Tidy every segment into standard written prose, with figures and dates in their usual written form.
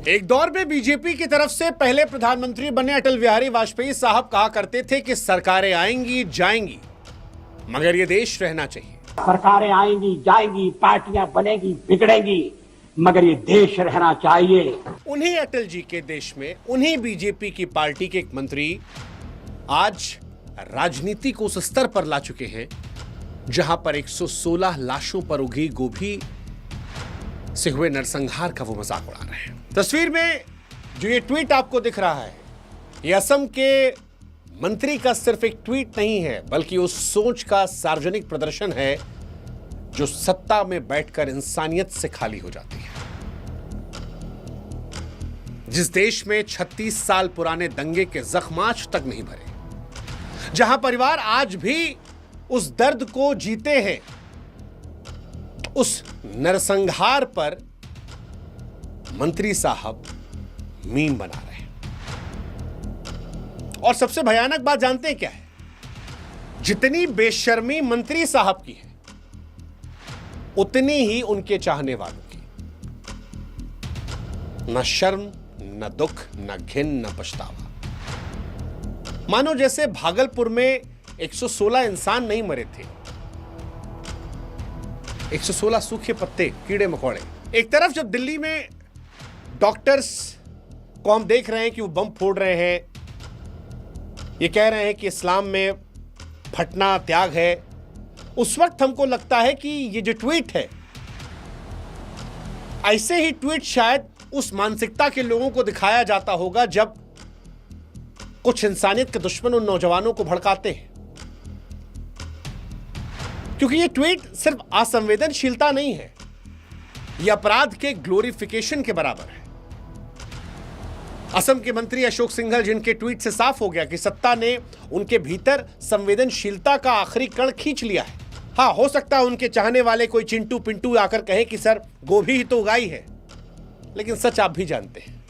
एक दौर में बीजेपी की तरफ से पहले प्रधानमंत्री बने अटल बिहारी वाजपेयी साहब कहा करते थे कि सरकारें आएंगी जाएंगी मगर ये देश रहना चाहिए। सरकारें आएंगी जाएंगी, पार्टियां बनेगी बिगड़ेंगी, मगर ये देश रहना चाहिए। उन्हीं अटल जी के देश में उन्हीं बीजेपी की पार्टी के एक मंत्री आज राजनीति को उस स्तर पर ला चुके हैं जहां पर 116 लाशों पर उगी गोभी से हुए नरसंहार का वो मजाक उड़ा रहे हैं। तस्वीर में जो ये ट्वीट आपको दिख रहा है, ये असम के मंत्री का सिर्फ एक ट्वीट नहीं है बल्कि उस सोच का सार्वजनिक प्रदर्शन है जो सत्ता में बैठकर इंसानियत से खाली हो जाती है। जिस देश में 36 साल पुराने दंगे के जख्म आज तक नहीं भरे, जहां परिवार आज भी उस दर्द को जीते हैं, उस नरसंहार पर मंत्री साहब मीम बना रहे हैं। और सबसे भयानक बात जानते हैं क्या है? जितनी बेशर्मी मंत्री साहब की है उतनी ही उनके चाहने वालों की। न शर्म, न दुख, न घिन, न पछतावा। मानो जैसे भागलपुर में 116 इंसान नहीं मरे थे, 116 सूखे पत्ते, कीड़े मकोड़े। एक तरफ जब दिल्ली में डॉक्टर्स को हम देख रहे हैं कि वो बम फोड़ रहे हैं, ये कह रहे हैं कि इस्लाम में फटना त्याग है, उस वक्त हमको लगता है कि ये जो ट्वीट है, ऐसे ही ट्वीट शायद उस मानसिकता के लोगों को दिखाया जाता होगा जब कुछ इंसानियत के दुश्मन उन नौजवानों को भड़काते हैं। क्योंकि ये ट्वीट सिर्फ असंवेदनशीलता नहीं है, यह अपराध के ग्लोरिफिकेशन के बराबर है। असम के मंत्री अशोक सिंघल, जिनके ट्वीट से साफ हो गया कि सत्ता ने उनके भीतर संवेदनशीलता का आखिरी कण खींच लिया है। हाँ, हो सकता है उनके चाहने वाले कोई चिंटू पिंटू आकर कहे कि सर गोभी ही तो उगाई है, लेकिन सच आप भी जानते हैं,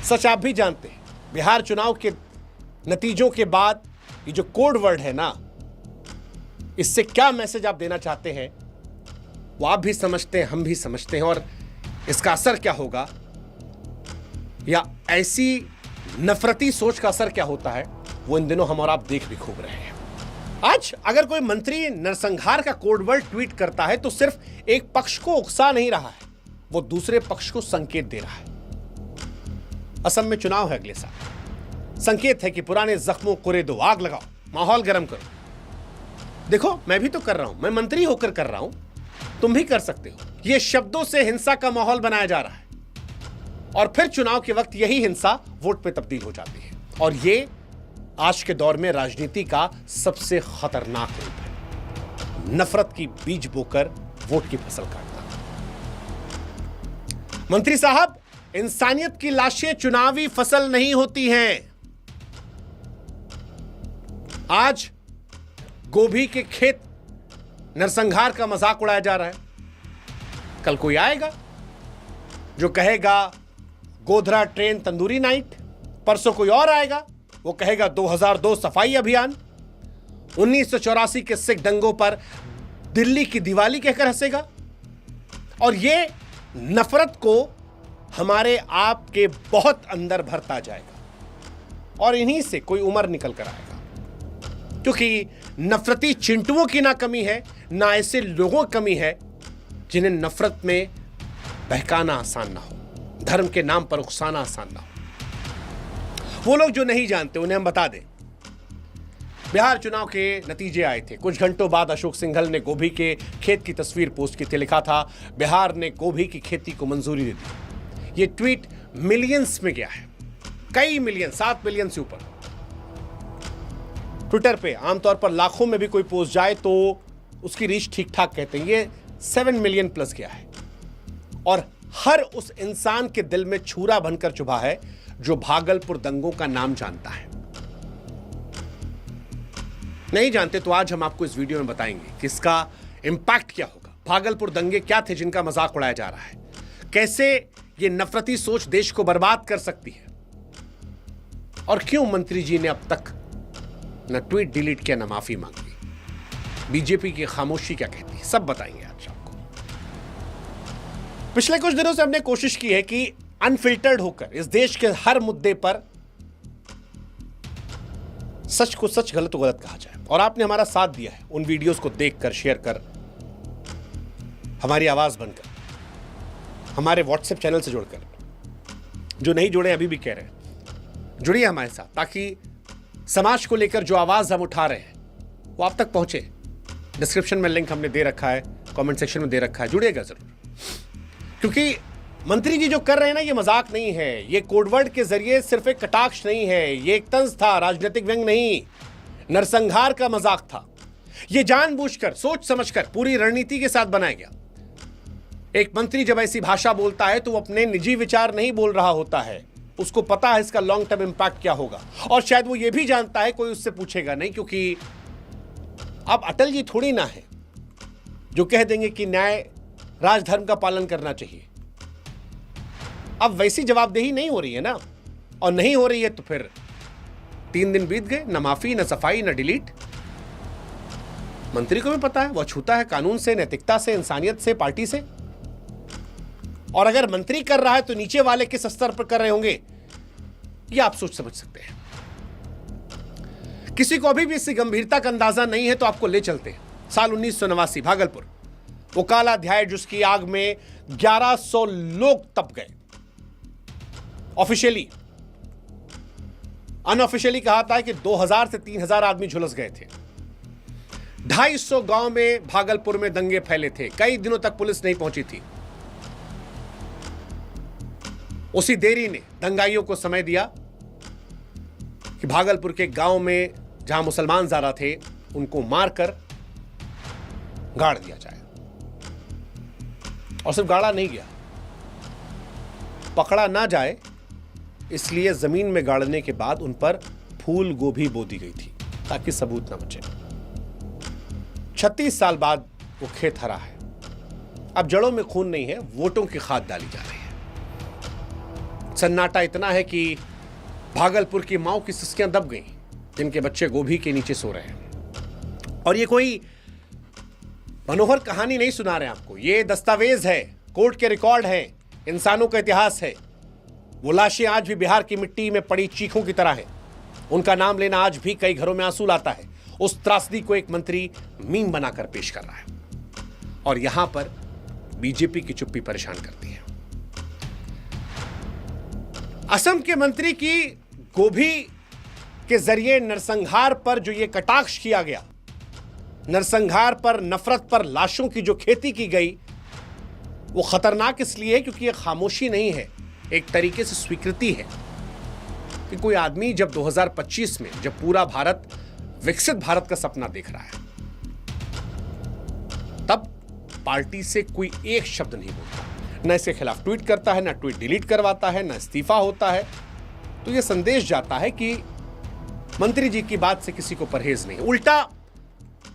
सच आप भी जानते हैं। बिहार चुनाव के नतीजों के बाद ये जो कोड वर्ड है ना, इससे क्या मैसेज आप देना चाहते हैं वो आप भी समझते हैं, हम भी समझते हैं। और इसका असर क्या होगा या ऐसी नफरती सोच का असर क्या होता है वो इन दिनों हम और आप देख भी खूब रहे हैं। आज अगर कोई मंत्री नरसंहार का कोड वर्ड ट्वीट करता है तो सिर्फ एक पक्ष को उकसा नहीं रहा है, वो दूसरे पक्ष को संकेत दे रहा है। असम में चुनाव है अगले साल, संकेत है कि पुराने जख्मों को कुरेदो, आग लगाओ, माहौल गर्म करो। देखो, मैं भी तो कर रहा हूं, मैं मंत्री होकर कर रहा हूं, तुम भी कर सकते हो। यह शब्दों से हिंसा का माहौल बनाया जा रहा है और फिर चुनाव के वक्त यही हिंसा वोट पे तब्दील हो जाती है। और ये आज के दौर में राजनीति का सबसे खतरनाक रूप है, नफरत की बीज बोकर वोट की फसल काटना। मंत्री साहब, इंसानियत की लाशें चुनावी फसल नहीं होती हैं। आज गोभी के खेत नरसंहार का मजाक उड़ाया जा रहा है, कल कोई आएगा जो कहेगा गोधरा ट्रेन तंदूरी नाइट, परसों कोई और आएगा वो कहेगा 2002 सफाई अभियान, 1984 के सिख दंगों पर दिल्ली की दिवाली कहकर हंसेगा। और ये नफरत को हमारे आप के बहुत अंदर भरता जाएगा और इन्हीं से कोई उमर निकल कर आएगा। क्योंकि नफरती चिंटुओं की ना कमी है, ना ऐसे लोगों की कमी है जिन्हें नफरत में बहकाना आसान ना हो, धर्म के नाम पर उकसाना आसान ना हो। वो लोग जो नहीं जानते उन्हें हम बता दें, बिहार चुनाव के नतीजे आए थे। कुछ घंटों बाद अशोक सिंघल ने गोभी के खेत की तस्वीर पोस्ट की थी। लिखा था, बिहार ने गोभी की खेती को मंजूरी दे दी। ये ट्वीट मिलियंस में गया है, कई मिलियन, 7 मिलियन से ऊपर। ट्विटर पे आमतौर पर लाखों में भी कोई पोस्ट जाए तो उसकी रीच ठीक ठाक कहते हैं, ये 7 मिलियन प्लस गया है। और हर उस इंसान के दिल में छुरा बनकर चुभा है जो भागलपुर दंगों का नाम जानता है। नहीं जानते तो आज हम आपको इस वीडियो में बताएंगे कि इसका इंपैक्ट क्या होगा। भागलपुर दंगे क्या थे जिनका मजाक उड़ाया जा रहा है, कैसे ये नफरती सोच देश को बर्बाद कर सकती है, और क्यों मंत्री जी ने अब तक न ट्वीट डिलीट किया न माफी मांगी। बीजेपी की खामोशी क्या कहती है, सब बताएंगे आज आपको। पिछले कुछ दिनों से हमने कोशिश की है कि अनफिल्टर्ड होकर इस देश के हर मुद्दे पर सच को सच, गलत को गलत कहा जाए। और आपने हमारा साथ दिया है उन वीडियोस को देखकर, शेयर कर, हमारी आवाज बनकर, हमारे व्हाट्सएप चैनल से जुड़कर। जो नहीं जुड़े अभी भी कह रहे हैं जुड़िए हमारे साथ, ताकि समाज को लेकर जो आवाज हम उठा रहे हैं वो आप तक पहुंचे। डिस्क्रिप्शन में लिंक हमने दे रखा है, कमेंट सेक्शन में दे रखा है, जुड़िएगा जरूर। क्योंकि मंत्री जी जो कर रहे हैं ना, ये मजाक नहीं है, ये कोडवर्ड के जरिए सिर्फ एक कटाक्ष नहीं है, ये एक तंज था, राजनीतिक व्यंग नहीं, नरसंहार का मजाक था। ये जानबूझकर, सोच समझकर, पूरी रणनीति के साथ बनाया गया। एक मंत्री जब ऐसी भाषा बोलता है तो वो अपने निजी विचार नहीं बोल रहा होता है, उसको पता है इसका लॉन्ग टर्म इंपैक्ट क्या होगा। और शायद वो ये भी जानता है कोई उससे पूछेगा नहीं, क्योंकि अब अटल जी थोड़ी ना है जो कह देंगे कि न्याय राजधर्म का पालन करना चाहिए। अब वैसी जवाबदेही नहीं हो रही है ना, और नहीं हो रही है तो फिर 3 दिन बीत गए, न माफी, न सफाई, न डिलीट। मंत्री को भी पता है वो छूता है कानून से, नैतिकता से, इंसानियत से, पार्टी से। और अगर मंत्री कर रहा है तो नीचे वाले किस स्तर पर कर रहे होंगे ये आप सोच समझ सकते हैं। किसी को अभी भी इसकी गंभीरता का अंदाजा नहीं है तो आपको ले चलते हैं साल 1989 भागलपुर, वो काला अध्याय जिसकी आग में 1100 लोग तप गए। ऑफिशियली, अनऑफिशियली कहा था कि 2000 से 3000 आदमी झुलस गए थे। 250 गांव में भागलपुर में दंगे फैले थे, कई दिनों तक पुलिस नहीं पहुंची थी। उसी देरी ने दंगाइयों को समय दिया कि भागलपुर के गांव में जहां मुसलमान ज्यादा थे उनको मारकर गाड़ दिया जाए। और सिर्फ गाड़ा नहीं गया, पकड़ा ना जाए इसलिए जमीन में गाड़ने के बाद उन पर फूल गोभी बो दी गई थी ताकि सबूत ना बचे। 36 साल बाद वो खेत हरा है। अब जड़ों में खून नहीं है, वोटों की खाद डाली जा रही है। सन्नाटा इतना है कि भागलपुर की माओ की सिसकियां दब गईं, जिनके बच्चे गोभी के नीचे सो रहे हैं। और ये कोई मनोहर कहानी नहीं सुना रहे हैं आपको, ये दस्तावेज है, कोर्ट के रिकॉर्ड हैं, इंसानों का इतिहास है। वो लाशें आज भी बिहार की मिट्टी में पड़ी चीखों की तरह हैं। उनका नाम लेना आज भी कई घरों में आंसू लाता है। उस त्रासदी को एक मंत्री मीम बनाकर पेश कर रहा है, और यहां पर बीजेपी की चुप्पी परेशान करती है। असम के मंत्री की गोभी के जरिए नरसंहार पर जो ये कटाक्ष किया गया, नरसंहार पर, नफरत पर, लाशों की जो खेती की गई, वो खतरनाक इसलिए है क्योंकि ये खामोशी नहीं है, एक तरीके से स्वीकृति है कि कोई आदमी जब 2025 में, जब पूरा भारत विकसित भारत का सपना देख रहा है, तब पार्टी से कोई एक शब्द नहीं बोलता, न इसके खिलाफ ट्वीट करता है, न ट्वीट डिलीट करवाता है, न इस्तीफा होता है। तो यह संदेश जाता है कि मंत्री जी की बात से किसी को परहेज नहीं। उल्टा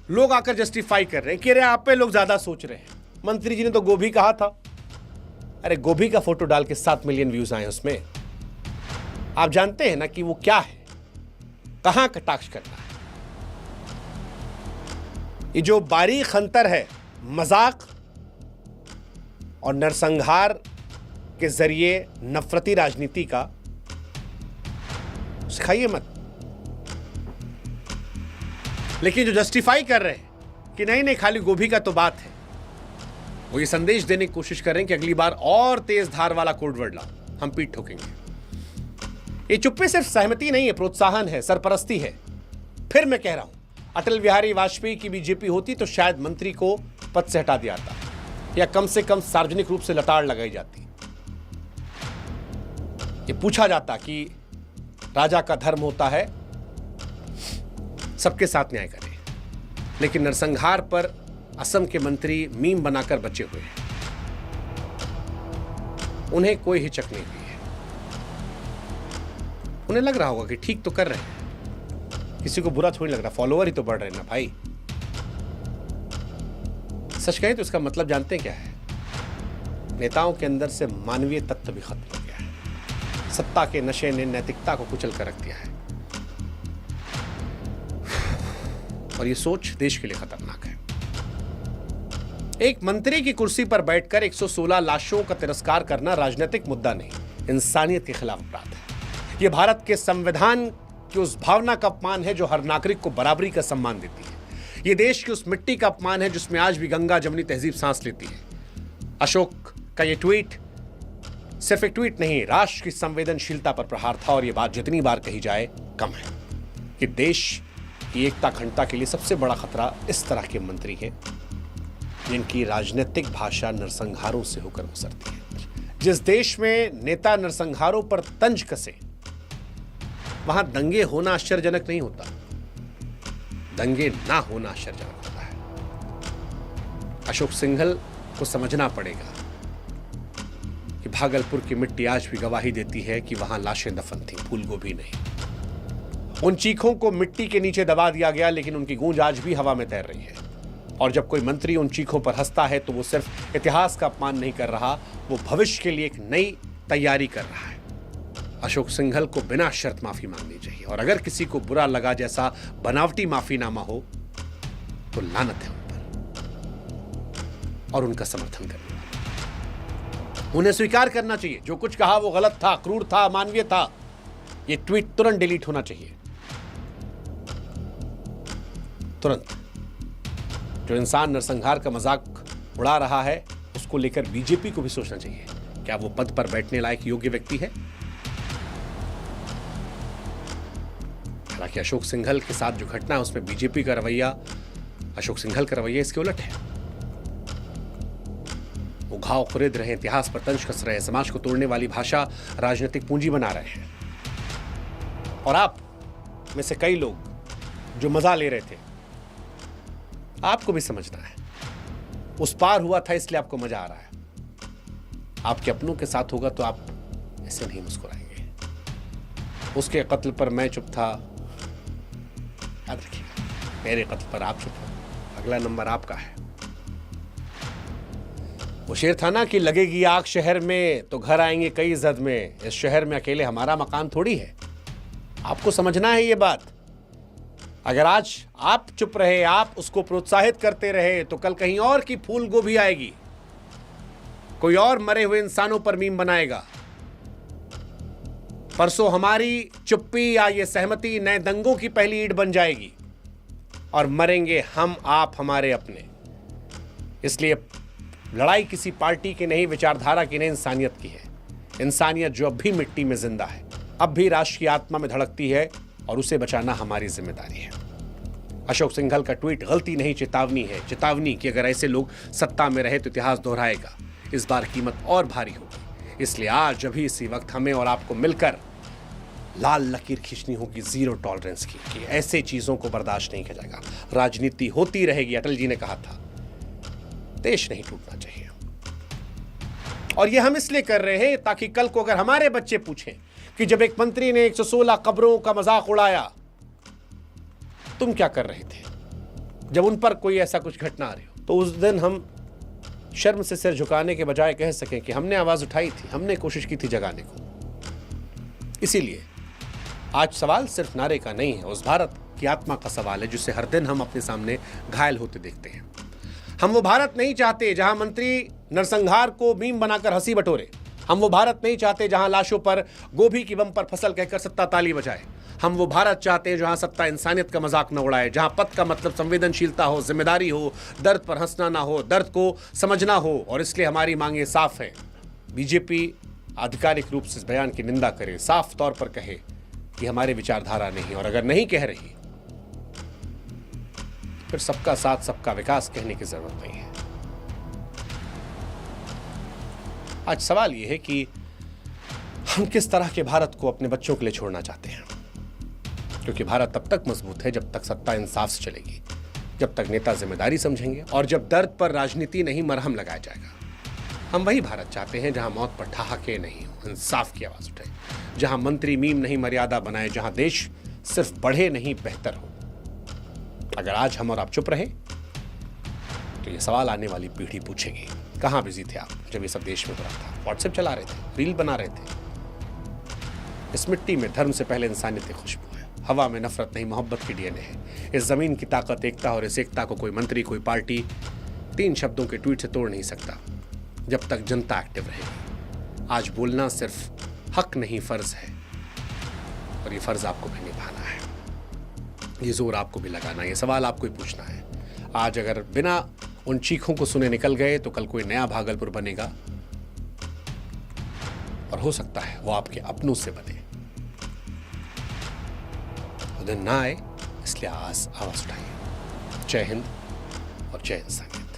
लोग आकर जस्टिफाई कर रहे हैं कि अरे आप पे लोग ज्यादा सोच रहे हैं, मंत्री जी ने तो गोभी कहा था। अरे गोभी का फोटो डाल के 7 मिलियन व्यूज आए उसमें। आप जानते हैं ना कि वो क्या है, कहां कटाक्ष करना है। ये जो बारीक अंतर है मजाक और नरसंहार के जरिए नफरती राजनीति का, सिखाइए मत। लेकिन जो जस्टिफाई कर रहे हैं कि नहीं नहीं खाली गोभी का तो बात है, वो ये संदेश देने की कोशिश कर रहे हैं कि अगली बार और तेज धार वाला कोडवर्ड लाओ, हम पीठ ठोकेंगे। ये चुप्पी सिर्फ सहमति नहीं है, प्रोत्साहन है, सरपरस्ती है। फिर मैं कह रहा हूं, अटल बिहारी वाजपेयी की बीजेपी होती तो शायद मंत्री को पद से हटा दिया जाता, या कम से कम सार्वजनिक रूप से लताड़ लगाई जाती। ये पूछा जाता कि राजा का धर्म होता है सबके साथ न्याय करे, लेकिन नरसंहार पर असम के मंत्री मीम बनाकर बचे हुए हैं। उन्हें कोई हिचक नहीं हुई है। उन्हें लग रहा होगा कि ठीक तो कर रहे हैं, किसी को बुरा थोड़ी लग रहा, फॉलोअर ही तो बढ़ रहे हैं ना भाई। सच कहें तो इसका मतलब जानते हैं क्या है? नेताओं के अंदर से मानवीय तत्व भी खत्म हो गया है। सत्ता के नशे ने नैतिकता को कुचल कर रख दिया है, और ये सोच देश के लिए खतरनाक है। एक मंत्री की कुर्सी पर बैठकर 116 लाशों का तिरस्कार करना राजनीतिक मुद्दा नहीं, इंसानियत के खिलाफ अपराध है। यह भारत के संविधान की उस भावना का अपमान है जो हर नागरिक को बराबरी का सम्मान देती है। यह देश की उस मिट्टी का अपमान है जिसमें आज भी गंगा जमुनी तहजीब सांस लेती है। अशोक का यह ट्वीट सिर्फ एक ट्वीट नहीं, राष्ट्र की संवेदनशीलता पर प्रहार था। और यह बात जितनी बार कही जाए कम है कि देश की एकता अखंडता के लिए सबसे बड़ा खतरा इस तरह के मंत्री हैं जिनकी राजनीतिक भाषा नरसंहारों से होकर गुजरती है। जिस देश में नेता नरसंहारों पर तंज कसे, वहां दंगे होना आश्चर्यजनक नहीं होता, दंगे ना होना आश्चर्यजनक होता है। अशोक सिंघल को समझना पड़ेगा कि भागलपुर की मिट्टी आज भी गवाही देती है कि वहां लाशें दफन थीं, फूलगोभी नहीं। उन चीखों को मिट्टी के नीचे दबा दिया गया, लेकिन उनकी गूंज आज भी हवा में तैर रही है। और जब कोई मंत्री उन चीखों पर हंसता है तो वो सिर्फ इतिहास का अपमान नहीं कर रहा, वो भविष्य के लिए एक नई तैयारी कर रहा है। अशोक सिंघल को बिना शर्त माफी मांगनी चाहिए, और अगर किसी को बुरा लगा जैसा बनावटी माफीनामा हो तो लानत है उन पर और उनका समर्थन करने वाला। उन्हें स्वीकार करना चाहिए जो कुछ कहा वो गलत था, क्रूर था, अमानवीय था। ये ट्वीट तुरंत डिलीट होना चाहिए, तुरंत। जो इंसान नरसंहार का मजाक उड़ा रहा है उसको लेकर बीजेपी को भी सोचना चाहिए, क्या वो पद पर बैठने लायक योग्य व्यक्ति है? हालांकि अशोक सिंघल के साथ जो घटना है उसमें बीजेपी का रवैया, अशोक सिंघल का रवैया इसके उलट है। वो घाव खुरेद रहे हैं, इतिहास पर तंज कस रहे हैं, समाज को तोड़ने वाली भाषा राजनीतिक पूंजी बना रहे हैं। और आप में से कई लोग जो मजा ले रहे थे, आपको भी समझना है, उस पार हुआ था इसलिए आपको मजा आ रहा है। आपके अपनों के साथ होगा तो आप ऐसे नहीं मुस्कुराएंगे। उसके कत्ल पर मैं चुप था, याद रखिएगा, मेरे कत्ल पर आप चुप हो, अगला नंबर आपका है। वो शेर था ना कि लगेगी आग शहर में तो घर आएंगे कई जद में। इस शहर में अकेले हमारा मकान थोड़ी है, आपको समझना है ये बात। अगर आज आप चुप रहे, आप उसको प्रोत्साहित करते रहे, तो कल कहीं और की फूल गोभी आएगी, कोई और मरे हुए इंसानों पर मीम बनाएगा। परसों हमारी चुप्पी या ये सहमति नए दंगों की पहली ईंट बन जाएगी और मरेंगे हम, आप, हमारे अपने। इसलिए लड़ाई किसी पार्टी की नहीं, विचारधारा की नहीं, इंसानियत की है। इंसानियत जो अब भी मिट्टी में जिंदा है, अब भी राष्ट्र की आत्मा में धड़कती है, और उसे बचाना हमारी जिम्मेदारी है। अशोक सिंघल का ट्वीट गलती नहीं, चेतावनी है। चेतावनी कि अगर ऐसे लोग सत्ता में रहे तो इतिहास दोहराएगा। इस बार कीमत और भारी होगी। इसलिए आज अभी इसी वक्त हमें और आपको मिलकर लाल लकीर खींचनी होगी, जीरो टॉलरेंस की, कि ऐसे चीजों को बर्दाश्त नहीं किया जाएगा। राजनीति होती रहेगी, अटल जी ने कहा था, देश नहीं टूटना चाहिए। और ये हम इसलिए कर रहे हैं ताकि कल को अगर हमारे बच्चे पूछें कि जब एक मंत्री ने 116 कब्रों का मजाक उड़ाया, तुम क्या कर रहे थे, जब उन पर कोई ऐसा कुछ घटना आ रही हो, तो उस दिन हम शर्म से सिर झुकाने के बजाय कह सकें कि हमने आवाज उठाई थी, हमने कोशिश की थी जगाने को। इसीलिए आज सवाल सिर्फ नारे का नहीं है, उस भारत की आत्मा का सवाल है जिसे हर दिन हम अपने सामने घायल होते देखते हैं। हम वो भारत नहीं चाहते जहां मंत्री नरसंहार को मीम बनाकर हंसी बटोरे। हम वो भारत नहीं चाहते जहां लाशों पर गोभी की बम पर फसल कहकर सत्ता ताली बजाए। हम वो भारत चाहते हैं जहां सत्ता इंसानियत का मजाक न उड़ाए, जहां पद का मतलब संवेदनशीलता हो, जिम्मेदारी हो, दर्द पर हंसना ना हो, दर्द को समझना हो। और इसलिए हमारी मांगे साफ है। बीजेपी आधिकारिक रूप से इस बयान की निंदा करे, साफ तौर पर कहे कि हमारे विचारधारा नहीं, और अगर नहीं कह रही फिर सबका साथ सबका विकास कहने की जरूरत नहीं है। आज सवाल यह है कि हम किस तरह के भारत को अपने बच्चों के लिए छोड़ना चाहते हैं, क्योंकि भारत तब तक मजबूत है जब तक सत्ता इंसाफ से चलेगी, जब तक नेता जिम्मेदारी समझेंगे, और जब दर्द पर राजनीति नहीं मरहम लगाया जाएगा। हम वही भारत चाहते हैं जहां मौत पर ठहाके नहीं हो, इंसाफ की आवाज उठे, जहां मंत्री मीम नहीं मर्यादा बनाए, जहां देश सिर्फ बढ़े नहीं बेहतर हो। अगर आज हम और आप चुप रहे तो ये सवाल आने वाली पीढ़ी पूछेगी, कहां बिजी थे आप जब ये सब देश में हो रहा था? व्हाट्सएप चला रहे थे, रील बना रहे थे। इस मिट्टी में धर्म से पहले इंसानियत की खुशबू है, हवा में नफरत नहीं मोहब्बत की डीएनए है। इस जमीन की ताकत एकता, और इस एकता को कोई मंत्री, कोई पार्टी 3 शब्दों के ट्वीट से तोड़ नहीं सकता जब तक जनता एक्टिव रहेगी। आज बोलना सिर्फ हक नहीं फर्ज है, और ये फर्ज आपको भी निभाना है। ये जोर आपको भी लगाना है, ये सवाल आपको ही पूछना है। आज अगर बिना उन चीखों को सुने निकल गए तो कल कोई नया भागलपुर बनेगा, और हो सकता है वो आपके अपनों से बने। वो दिन ना आए, इसलिए आवाज उठाइए। जय हिंद और जय हिंद संगीत।